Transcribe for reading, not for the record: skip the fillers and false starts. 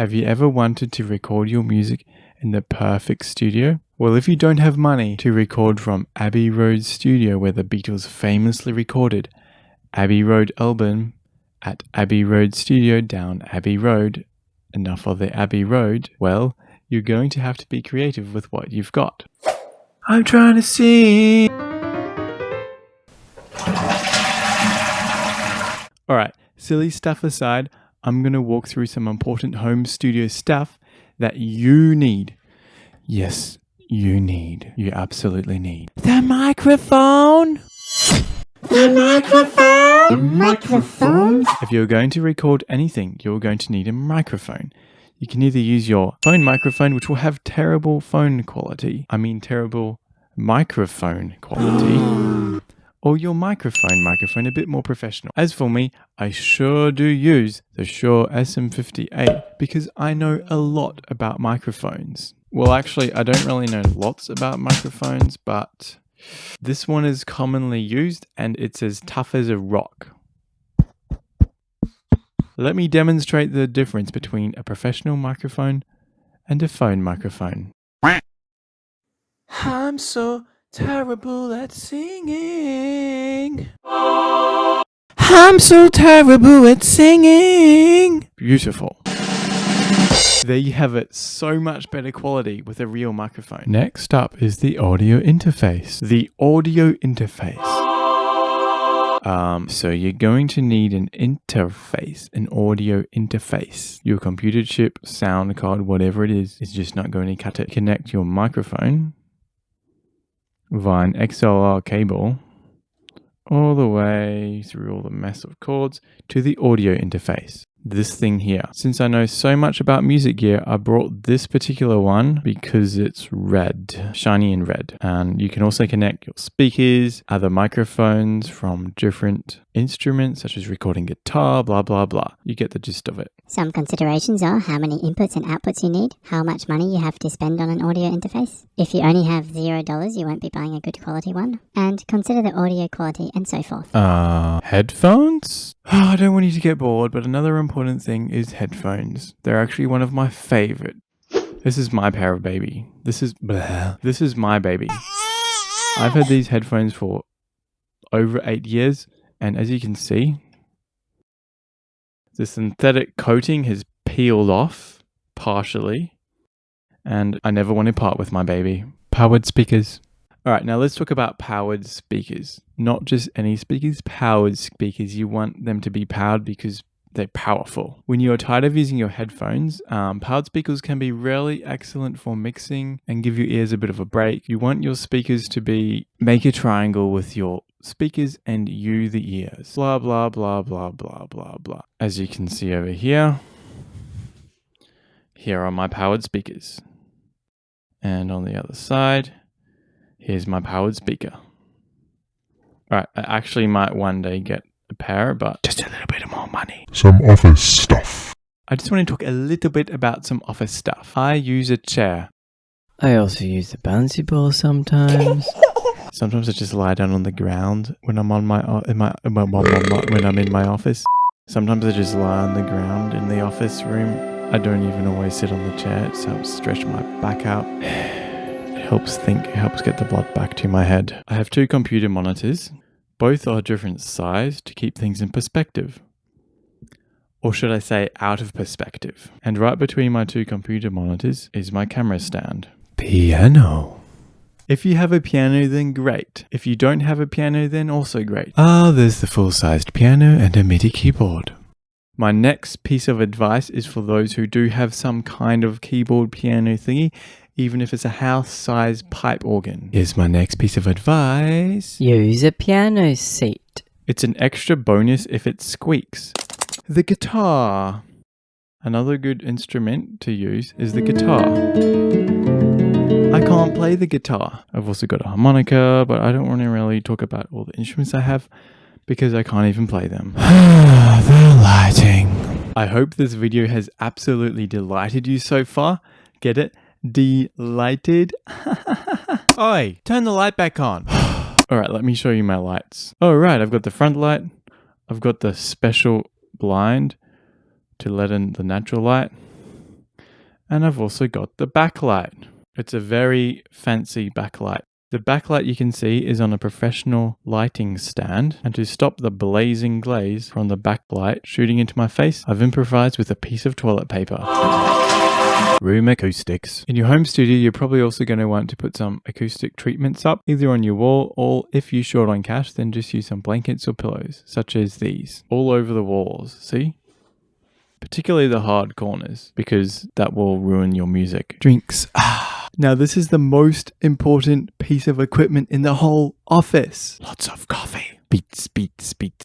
Have you ever wanted to record your music in the perfect studio? Well, if you don't have money to record from Abbey Road Studio where the Beatles famously recorded Abbey Road album at Abbey Road Studio down Abbey Road, enough of the Abbey Road, well, you're going to have to be creative with what you've got. I'm trying to sing. Alright, silly stuff aside, I'm going to walk through some important home studio stuff that you need. Yes, you need. You absolutely need. The microphone! The microphone! The microphone! If you're going to record anything, you're going to need a microphone. You can either use your phone microphone, which will have terrible phone quality. I mean terrible microphone quality. Or your microphone a bit more professional. As for me, I sure do use the Shure SM58 because I know a lot about microphones. Well, actually, I don't really know lots about microphones, but this one is commonly used and it's as tough as a rock. Let me demonstrate the difference between a professional microphone and a phone microphone. I'm so terrible at singing. I'm so terrible at singing. Beautiful. There you have it, so much better quality with a real microphone. Next up is the audio interface. The audio interface. So you're going to need an interface, an audio interface. Your computer chip, sound card, whatever it is just not going to cut it. Connect your microphone via an XLR cable all the way through all the mess of cords to the audio interface. This thing here. Since I know so much about music gear, I brought this particular one because it's red, shiny and red. And you can also connect your speakers, other microphones from different instruments, such as recording guitar, blah, blah, blah. You get the gist of it. Some considerations are how many inputs and outputs you need, how much money you have to spend on an audio interface. If you only have $0, you won't be buying a good quality one. And consider the audio quality and so forth. Headphones? I don't want you to get bored, but another important thing is headphones. They're actually one of my favorite. This is my pair of baby. This is my baby. I've had these headphones for over 8 years, and as you can see, the synthetic coating has peeled off partially, and I never want to part with my baby. Powered speakers. Alright, now let's talk about powered speakers. Not just any speakers, powered speakers. You want them to be powered because they're powerful. When you're tired of using your headphones, powered speakers can be really excellent for mixing and give your ears a bit of a break. You want your speakers to make a triangle with your speakers and you the ears. Blah, blah, blah, blah, blah, blah, blah. As you can see over here, here are my powered speakers. And on the other side, here's my powered speaker. Alright, I actually might one day get a pair, but just a little bit more money. Some office stuff. I just want to talk a little bit about some office stuff. I use a chair. I also use the bouncy ball sometimes. Sometimes I just lie down on the ground when I'm on when I'm in my office. Sometimes I just lie on the ground in the office room. I don't even always sit on the chair. It helps stretch my back out. It helps get the blood back to my head. I have 2 computer monitors. Both are different size to keep things in perspective. Or should I say out of perspective. And right between my 2 computer monitors is my camera stand. Piano. If you have a piano, then great. If you don't have a piano, then also great. There's the full-sized piano and a MIDI keyboard. My next piece of advice is for those who do have some kind of keyboard piano thingy, even if it's a house-sized pipe organ. Here's my next piece of advice. Use a piano seat. It's an extra bonus if it squeaks. The guitar. Another good instrument to use is the guitar. I can't play the guitar. I've also got a harmonica, but I don't want to really talk about all the instruments I have because I can't even play them. The lighting. I hope this video has absolutely delighted you so far. Get it? Delighted? Oi, turn the light back on. Alright, let me show you my lights. Alright, I've got the front light. I've got the special blind to let in the natural light. And I've also got the backlight. It's a very fancy backlight. The backlight you can see is on a professional lighting stand, and to stop the blazing glaze from the backlight shooting into my face, I've improvised with a piece of toilet paper. Room acoustics. In your home studio, you're probably also going to want to put some acoustic treatments up, either on your wall, or if you're short on cash, then just use some blankets or pillows, such as these, all over the walls, see? Particularly the hard corners, because that will ruin your music. Drinks. Now this is the most important piece of equipment in the whole office. Lots of coffee. Beats, beats, beats.